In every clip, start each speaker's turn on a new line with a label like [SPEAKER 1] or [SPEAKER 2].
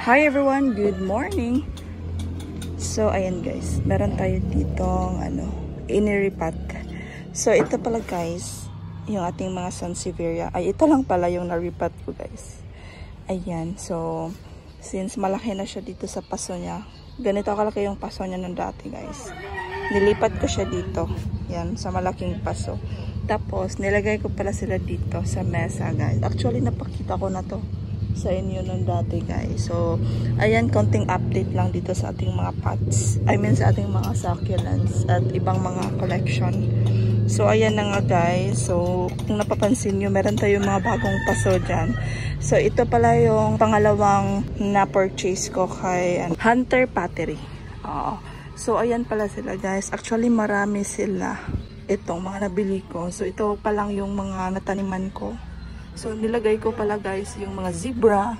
[SPEAKER 1] Hi everyone, good morning. So ayan guys, meron tayo ditong iniripat. So ito pala guys, yung ating mga Sansevieria. Ay ito lang pala yung naripat ko guys. Ayan, so since malaki na siya dito sa paso niya, ganito kalaki yung paso niya nung dati guys. Nilipat ko siya dito, yan, sa malaking paso. Tapos nilagay ko pala sila dito sa mesa guys. Actually napakita ko na to sa inyo nung dati guys. So ayan, konting update lang dito sa ating mga pots, I mean sa ating mga succulents at ibang mga collection. So ayan na nga guys. So kung napapansin nyo, meron tayong mga bagong paso dyan. So ito pala yung pangalawang na-purchase ko kay Hunter Pottery. So ayan pala sila guys. Actually marami sila itong mga nabili ko. So ito pa lang yung mga nataniman ko. So, nilagay ko pala guys yung mga zebra.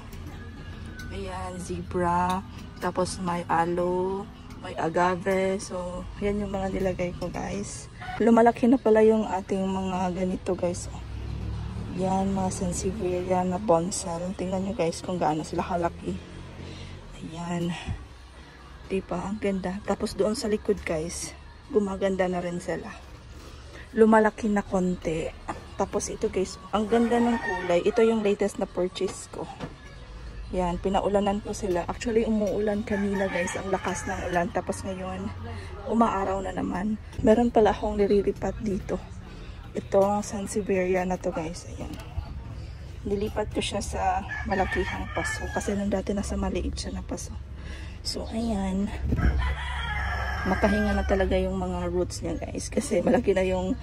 [SPEAKER 1] Ayan, zebra. Tapos may aloe, may agave. So, yan yung mga nilagay ko guys. Lumalaki na pala yung ating mga ganito guys. Yan, mga Sansevieria na bonsai. Tingnan nyo guys kung gaano sila kalaki. Ayan. Diba? Ang ganda. Tapos doon sa likod guys, gumaganda na rin sila. Lumalaki na konti. Tapos ito guys, ang ganda ng kulay. Ito yung latest na purchase ko. Yan, pinaulanan ko sila. Actually, umuulan kanina guys. Ang lakas ng ulan. Tapos ngayon, umaaraw na naman. Meron pala akong nililipat dito. Ito ang Sansevieria na to guys. Ayan. Nilipat ko siya sa malakihang paso. Kasi nung dati nasa maliit siya na paso. So, ayan. Makahinga na talaga yung mga roots niya guys. Kasi malaki na yung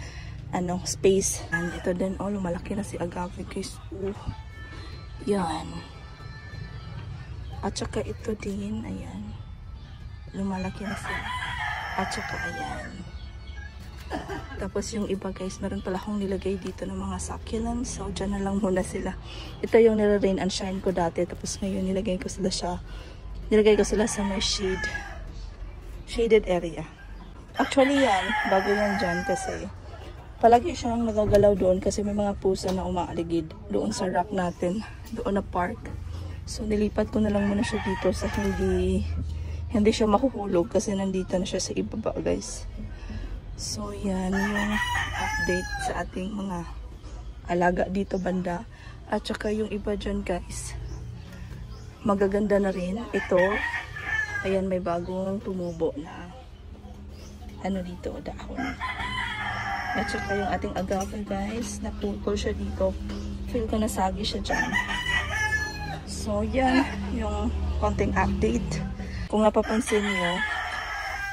[SPEAKER 1] space. And ito din, lumalaki na si agave guys. Yan. At saka ito din, ayan. Lumalaki na siya. At saka ayan. Tapos yung iba guys, meron pala akong nilagay dito ng mga succulents. So dyan na lang muna sila. Ito yung nire-rain and shine ko dati. Tapos ngayon nilagay ko sila sa may shaded area. Actually yan, bago yan dyan kasi palagi siyang nagagalaw doon kasi may mga pusa na umaaligid doon sa rock natin, doon na park. So nilipat ko na lang muna siya dito sa hindi siya makuhulog kasi nandito na siya sa ibaba guys. So yan yung update sa ating mga alaga dito banda. At saka yung iba dyan guys, magaganda na rin. Ito, ayan, may bagong tumubo na dito, dahon. At saka yung ating agave guys, naputol siya dito. Feel ko nasagi siya dyan. So yan yung konting update. Kung napapansin niyo,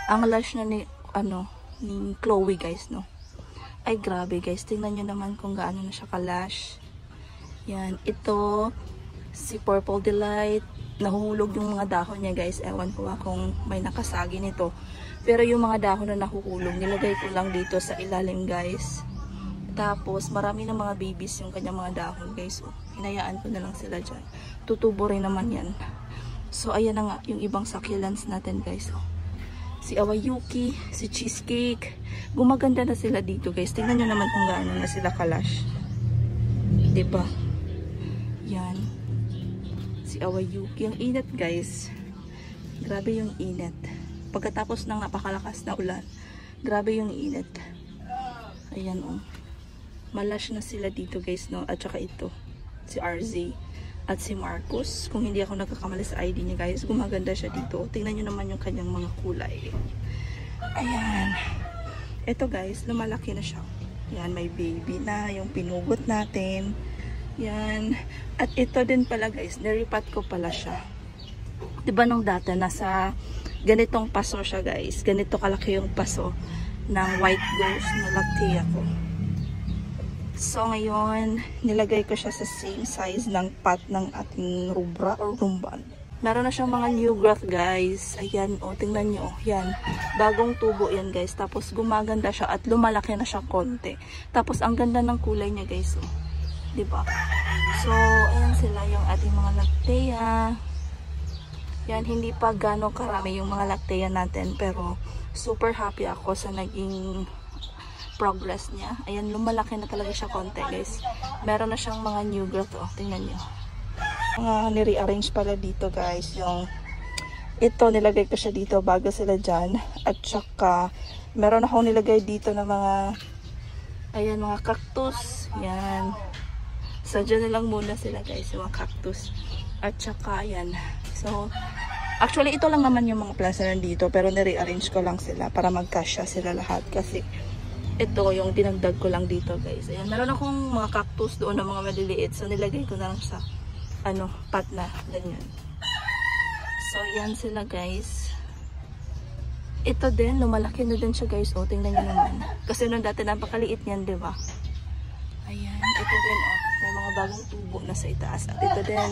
[SPEAKER 1] ang lash na ni Chloe guys, no? Ay grabe guys, tingnan nyo naman kung gaano na siya ka-lash. Yan, ito si Purple Delight. Nahuhulog yung mga dahon niya guys. Ewan ko kung may nakasagi nito. Pero yung mga dahon na nahuhulog, nilagay ko lang dito sa ilalim guys. Tapos marami ng mga babies yung kanyang mga dahon guys. So, hinayaan ko na lang sila dyan. Tutubo rin naman yan. So ayan na nga yung ibang succulents natin guys. So, si Awayuki, si Cheesecake. Gumaganda na sila dito guys. Tingnan nyo naman kung gaano na sila kalash. Diba? Yan. Si Awayuki. Ang init guys. Grabe yung init. Pagkatapos ng napakalakas na ulan, grabe yung init. Ayan malash na sila dito guys, no? At saka ito, si RZ at si Marcus. Kung hindi ako nagkakamali sa ID niya guys, gumaganda siya dito. Tingnan nyo naman yung kanyang mga kulay. Ayan. Ito guys, lumalaki na siya. Yan, may baby na, yung pinugot natin. Yan. At ito din pala guys, niripat ko pala siya. Diba nung dati nasa ganitong paso siya guys. Ganito kalaki yung paso ng white ghost na lactea ko. So ngayon, nilagay ko siya sa same size ng pot ng ating rubra or rumban. Meron na siyang mga new growth guys. Ayan, tingnan nyo. Yan, bagong tubo yan guys. Tapos gumaganda siya at lumalaki na siya konti. Tapos ang ganda ng kulay niya guys. Diba? So, ayan sila yung ating mga lactea. Yan, hindi pa gano'ng karami yung mga lactea natin. Pero, super happy ako sa naging progress niya. Ayan, lumalaki na talaga siya konti guys. Meron na siyang mga new growth. Tingnan nyo. Nire-arrange pala dito guys. Yung ito, nilagay ko siya dito bago sila dyan. At saka, meron akong nilagay dito na mga, ayan, mga cactus. Yan. So, dyan na lang muna sila guys, yung mga cactus. At saka, ayan. So, actually, ito lang naman yung mga plants na nandito. Pero nire-arrange ko lang sila para magkasya sila lahat. Kasi, ito yung dinagdag ko lang dito guys. Ayan, meron akong mga cactus doon na mga maliliit. So, nilagay ko na lang sa, pot na. Ganyan. So, yan sila guys. Ito din, lumalaki na din siya guys. O, tingnan nyo naman. Kasi nung dati napakaliit niyan, di ba? Ayan. Ito din, may mga bagong tubo na sa itaas. At ito din,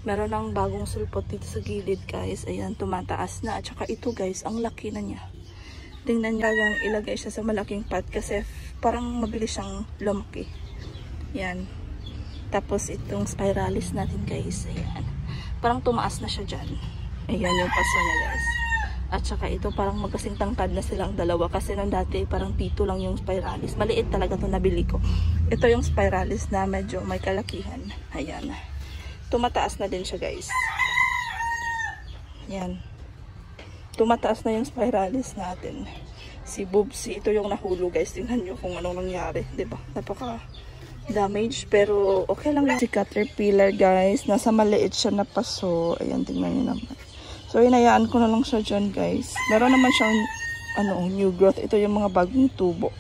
[SPEAKER 1] meron ng bagong sulpot dito sa gilid guys. Ayan, tumataas na. At saka ito guys, ang laki na niya. Tingnan nyo lang, ilagay siya sa malaking pot kasi parang mabilis siyang lumaki. Yan. Tapos itong spiralis natin guys. Ayan. Parang tumaas na siya dyan. Ayan yung paso niya guys. At saka ito parang magkasing tangkad na silang dalawa. Kasi nung dati parang pito lang yung spiralis. Maliit talaga ito nabili ko. Ito yung spiralis na medyo may kalakihan. Ayan. Tumataas na din siya guys. Ayan. Tumataas na yung spiralis natin. Si Boobsy, ito yung nahulog guys. Tingnan nyo kung anong nangyari. Diba? Napaka damage. Pero okay lang. Si caterpillar guys. Nasa maliit siya na paso. Ayan, tingnan nyo naman. So, hinayaan ko na lang siya dyan guys. Meron naman siyang new growth. Ito yung mga bagong tubo.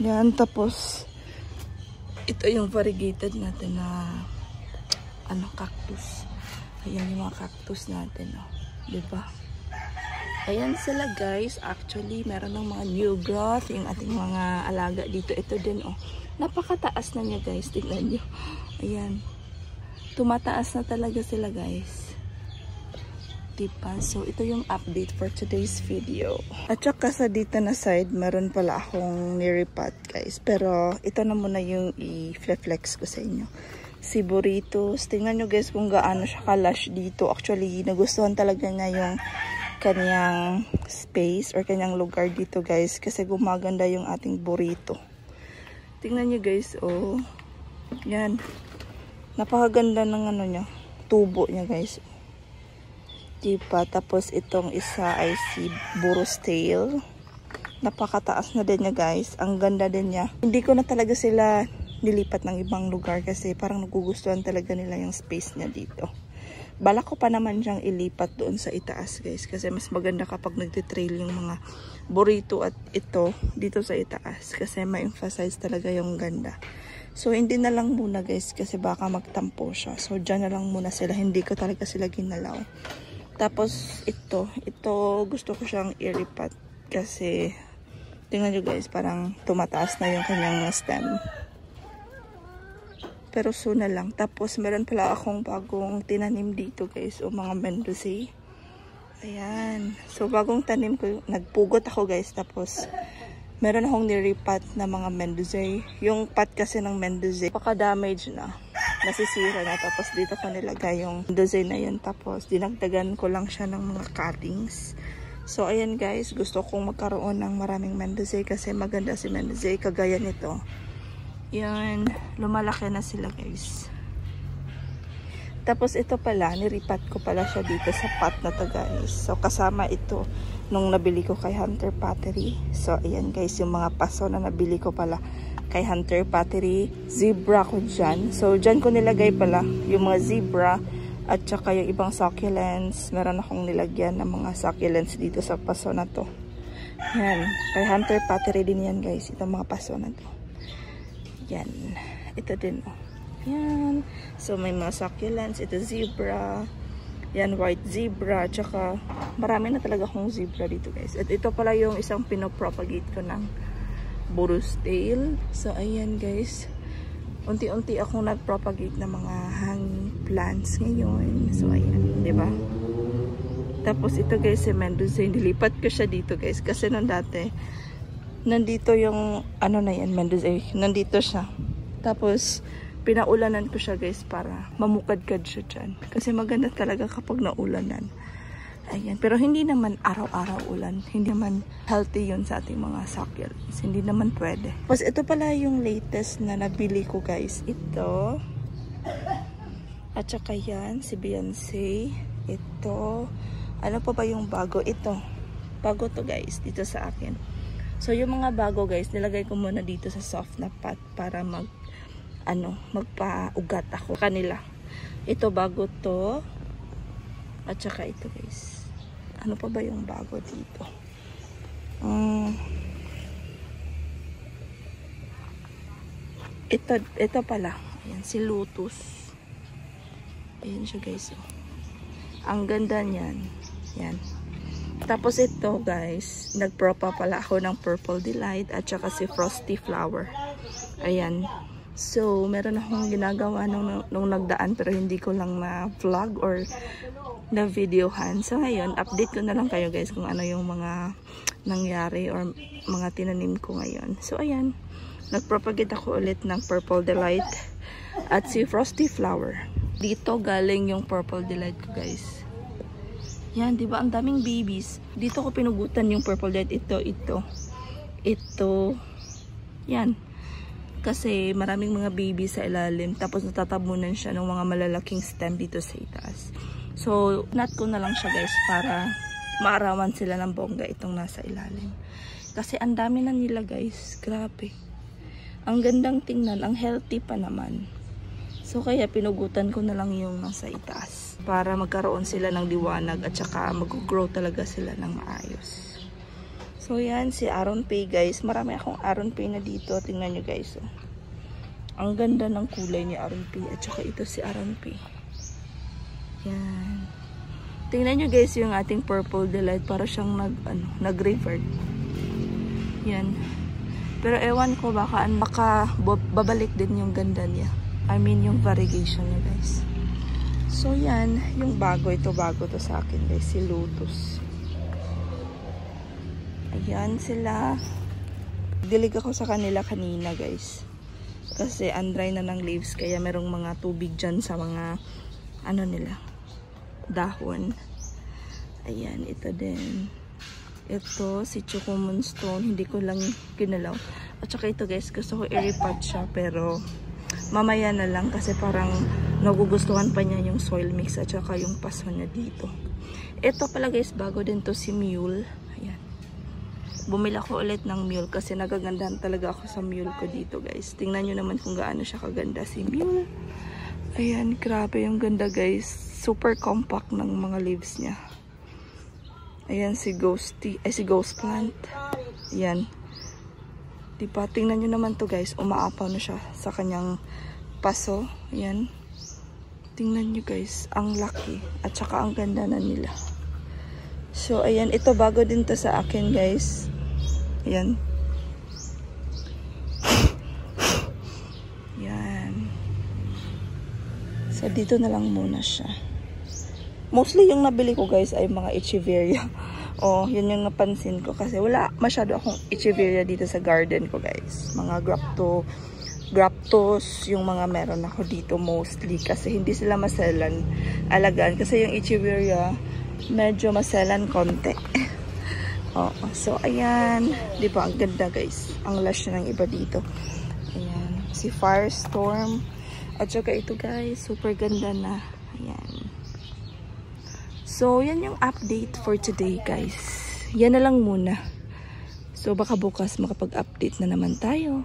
[SPEAKER 1] Yan. Tapos, ito yung variegated natin na cactus. Ayan yung mga cactus natin. Diba? Ayan sila guys. Actually, meron ng mga new growth. Yung ating mga alaga dito. Ito din napakataas na niya guys. Tingnan nyo. Ayan. Tumataas na talaga sila guys. Diba? So, ito yung update for today's video. At saka sa dito na side, meron pala akong nirepot guys. Pero, ito na muna yung i-flex ko sa inyo. Si Burritos. Tingnan nyo guys kung gaano siya kalash dito. Actually, nagustuhan talaga niya yung kanyang space or kanyang lugar dito guys. Kasi gumaganda yung ating burrito. Tingnan nyo guys. Oh. Yan. Napakaganda ng niya. Tubo niya guys. Diba? Tapos itong isa ay si Burro's Tail. Napakataas na din niya guys. Ang ganda din niya. Hindi ko na talaga sila nilipat ng ibang lugar kasi parang nagugustuhan talaga nila yung space niya dito. Balak ko pa naman siyang ilipat doon sa itaas guys. Kasi mas maganda kapag nagtitrail yung mga burrito at ito dito sa itaas. Kasi ma-emphasize talaga yung ganda. So hindi na lang muna guys kasi baka magtampo siya. So dyan na lang muna sila. Hindi ko talaga sila ginalaw. Tapos ito gusto ko siyang i-repot kasi tingnan nyo guys, parang tumataas na yung kanyang stem. Pero soon na lang. Tapos meron pala akong bagong tinanim dito guys, o mga Mendozae. Ayan. So bagong tanim ko, nagpugot ako guys. Tapos meron akong nirepot na mga Mendozae. Yung pot kasi ng Mendozae, paka-damage na. Nasisira na. Tapos dito ko nilagay yung Mendozae na yun. Tapos dinagdagan ko lang siya ng mga cuttings. So ayan guys, gusto kong magkaroon ng maraming Mendozae kasi maganda si Mendozae. Kagaya nito. Yan, lumalaki na sila guys. Tapos ito pala, nirepot ko pala siya dito sa pot na to guys. So kasama ito nung nabili ko kay Hunter Pottery. So ayan guys, yung mga paso na nabili ko pala kay Hunter Pottery. Zebra ko dyan. So dyan ko nilagay pala yung mga zebra at saka yung ibang succulents. Meron akong nilagyan ng mga succulents dito sa paso na to. Yan, kay Hunter Pottery din yan guys, itong mga paso na to. Yan, ito din yan. So may mga succulents, ito zebra. Yan, white zebra. Tsaka marami na talaga akong zebra dito guys. At ito pala yung isang pinopropagate ko ng Burro's Tail. So ayan guys, unti-unti akong nagpropagate ng mga hanging plants ngayon. So ayan, diba? Tapos ito guys, si Mendozae, nilipat ko siya dito guys. Kasi nung dati, nandito yung na yan, Mendozae. Nandito siya. Tapos pinaulanan ko siya guys para mamukadkad siya dyan. Kasi maganda talaga kapag naulanan. Ayan. Pero hindi naman araw-araw ulan. Hindi naman healthy yun sa ating mga succulents. Hindi naman pwede. Tapos ito pala yung latest na nabili ko guys. Ito. At saka yan, si Beyonce. Ito. Ano pa ba yung bago? Ito. Bago to guys, dito sa akin. So yung mga bago guys, nilagay ko muna dito sa soft na pot para magpa-ugat ako kanila. Ito bago to. At saka ito guys. Ano pa ba yung bago dito? Ito pala. Ayan, si Lotus. Ayan siya guys. Ang ganda niyan. Yan. Tapos ito guys, nagpropa pala ako ng Purple Delight at saka si Frosty Flower. Ayan. So, meron akong ginagawa nung nagdaan pero hindi ko lang na vlog or na videohan. So ngayon, update ko na lang kayo guys kung ano yung mga nangyari or mga tinanim ko ngayon. So ayan, nagpropagate ako ulit ng Purple Delight at si Frosty Flower. Dito galing yung Purple Delight ko guys. Yan, di ba ang daming babies. Dito ko pinugutan yung Purple Delight. Ito. Yan. Kasi maraming mga babies sa ilalim. Tapos natatabunan siya ng mga malalaking stem dito sa itaas. So, nut ko na lang siya guys para maarawan sila ng bongga itong nasa ilalim. Kasi ang dami na nila guys. Grabe. Ang gandang tingnan. Ang healthy pa naman. So, kaya pinugutan ko na lang yung nasa itaas. Para magkaroon sila ng liwanag at saka mag-grow talaga sila ng maayos. So, yan. Si Aron Pay guys. Marami akong Aron Pay na dito. Tingnan nyo guys. Oh. Ang ganda ng kulay ni Aron Pay. At saka ito si Aron Pay. Yan. Tingnan nyo guys yung ating Purple Delight. Para siyang nag-revert. Yan. Pero ewan ko baka babalik din yung ganda niya. I mean yung variegation niya guys. So yan. Yung bago. Ito bago to sa akin guys. Si Lotus. Ayan sila. Dilig ako sa kanila kanina guys. Kasi andry na ng leaves. Kaya merong mga tubig dyan sa mga nila. Dahon. Ayan. Ito din. Ito, si Choco Moonstone. Hindi ko lang ginalaw. At saka ito guys, gusto ko i-repot siya. Pero, mamaya na lang. Kasi parang nagugustuhan pa niya yung soil mix. At saka yung paso niya dito. Ito pala guys, bago din to si Mule. Ayan. Bumili ako ulit ng Mule. Kasi nagagandahan talaga ako sa Mule ko dito guys. Tingnan nyo naman kung gaano siya kaganda si Mule. Ayan, grabe yung ganda guys. Super compact ng mga leaves niya. Ayan si Ghost Plant. Ayan. Diba? Tingnan nyo naman to guys. Umaapaw na siya sa kanyang paso. Ayan. Tingnan nyo guys. Ang laki. At saka ang ganda na nila. So ayan. Ito bago din to sa akin guys. Ayan. Ayan. So dito na lang muna siya. Mostly yung nabili ko guys ay mga Echeveria. Oh, yun yung napansin ko kasi wala masyado akong Echeveria dito sa garden ko guys. Mga graptos yung mga meron ako dito mostly kasi hindi sila maselan alagaan kasi yung Echeveria medyo maselan konti. Oh, so ayan, 'di ba ang ganda guys. Ang lush ng iba dito. Ayan, si Firestorm at saka ito guys, super ganda na. Ayan. So, yan yung update for today, guys. Yan na lang muna. So, baka bukas makapag-update na naman tayo.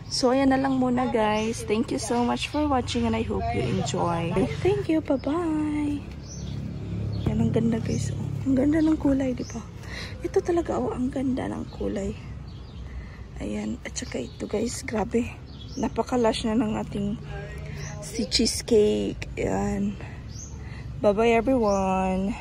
[SPEAKER 1] So, ayan na lang muna, guys. Thank you so much for watching and I hope you enjoy. Thank you. Bye-bye. Yan, ang ganda, guys. Oh, ang ganda ng kulay, di ba? Ito talaga, oh, ang ganda ng kulay. Ayan. At saka ito, guys. Grabe. Napaka-lush na ng ating si cheesecake. Ayan. Bye-bye everyone.